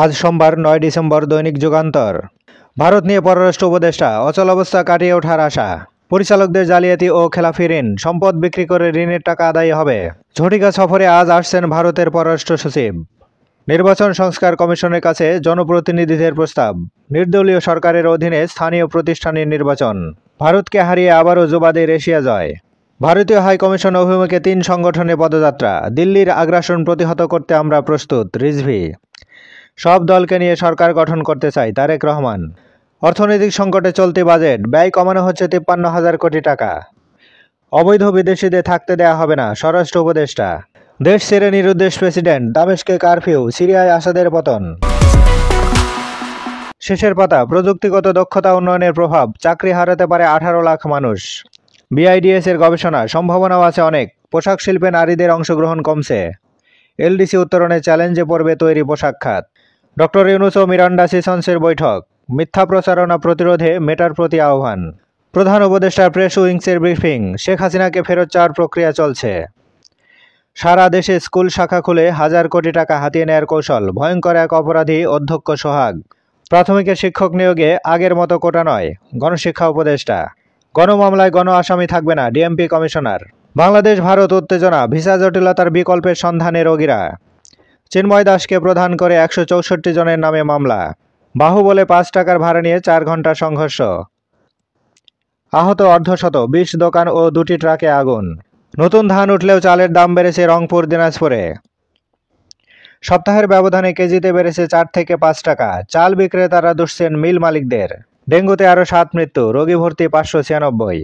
আজ সোমবার ৯ ডিসেম্বর। দৈনিক যুগান্তর। ভারত নিয়ে পররাষ্ট্র উপদেষ্টা অচল অবস্থা কাটিয়ে ওঠার আশা। পরিচালকদের জালিয়াতি ও খেলাফি ঋণ, সম্পদ বিক্রি করে ঋণের টাকা আদায় হবে। ঝটিকা সফরে আজ আসছেন ভারতের পররাষ্ট্র সচিব। নির্বাচন সংস্কার কমিশনের কাছে জনপ্রতিনিধিদের প্রস্তাব। নির্দলীয় সরকারের অধীনে স্থানীয় প্রতিষ্ঠানের নির্বাচন। ভারতকে হারিয়ে আবারও যুবাদের এশিয়া জয়। ভারতীয় হাইকমিশন অভিমুখে ৩ সংগঠনের পদযাত্রা। দিল্লির আগ্রাসন প্রতিহত করতে আমরা প্রস্তুত, রিজভী। সব দলকে নিয়ে সরকার গঠন করতে চাই, তারেক রহমান। অর্থনৈতিক সংকটে চলতি বাজেট, ব্যয় কমানো হচ্ছে ৫৩,০০০ কোটি টাকা। অবৈধ বিদেশিদের থাকতে দেয়া হবে না, স্বরাষ্ট্র উপদেষ্টা। দেশ ছেড়ে নিরুদ্দেশ প্রেসিডেন্ট, দামেস্কে কারফিউ, সিরিয়ায় আসাদের পতন। শেষের পাতা। প্রযুক্তিগত দক্ষতা উন্নয়নের প্রভাব, চাকরি হারাতে পারে ১৮ লাখ মানুষ। বিআইডিএস এর গবেষণা, সম্ভাবনাও আছে অনেক। পোশাক শিল্পে নারীদের অংশগ্রহণ কমছে। এলডিসি উত্তরণে চ্যালেঞ্জে পড়বে তৈরি পোশাক খাত। ডক্টর ইউনূস ও মিরান্ডা সিসন্সের বৈঠক। মিথ্যা প্রচারণা প্রতিরোধে মেটার প্রতি আহ্বান। প্রধান উপদেষ্টার প্রেস উইংসের ব্রিফিং। শেখ হাসিনাকে ফেরত চাওয়ার প্রক্রিয়া চলছে। সারা দেশে স্কুল শাখা খুলে ১,০০০ কোটি টাকা হাতিয়ে নেয়ার কৌশল। ভয়ঙ্কর এক অপরাধী অধ্যক্ষ সোহাগ। প্রাথমিকের শিক্ষক নিয়োগে আগের মতো কোটা নয়, গণশিক্ষা উপদেষ্টা। গণমামলায় গণ আসামি থাকবে না, ডিএমপি কমিশনার। বাংলাদেশ ভারত উত্তেজনা, ভিসা জটিলতার বিকল্পের সন্ধানে রোগীরা। চিন্ময় দাসকে প্রধান করে ১৬৪ জনের নামে মামলা। বাহুবলে ৫ টাকার ভাড়া নিয়ে ৪ ঘন্টা সংঘর্ষ। আহত অর্ধশত, ২০ দোকান ও ২টি ট্রাকে আগুন। নতুন ধান উঠলেও চালের দাম বেড়েছে রংপুর, দিনাজপুরে। সপ্তাহের ব্যবধানে কেজিতে বেড়েছে ৪ থেকে ৫ টাকা। চাল বিক্রেতারা দুষছেন মিল মালিকদের। ডেঙ্গুতে আরও ৭ মৃত্যু, রোগী ভর্তি ৫৯৬।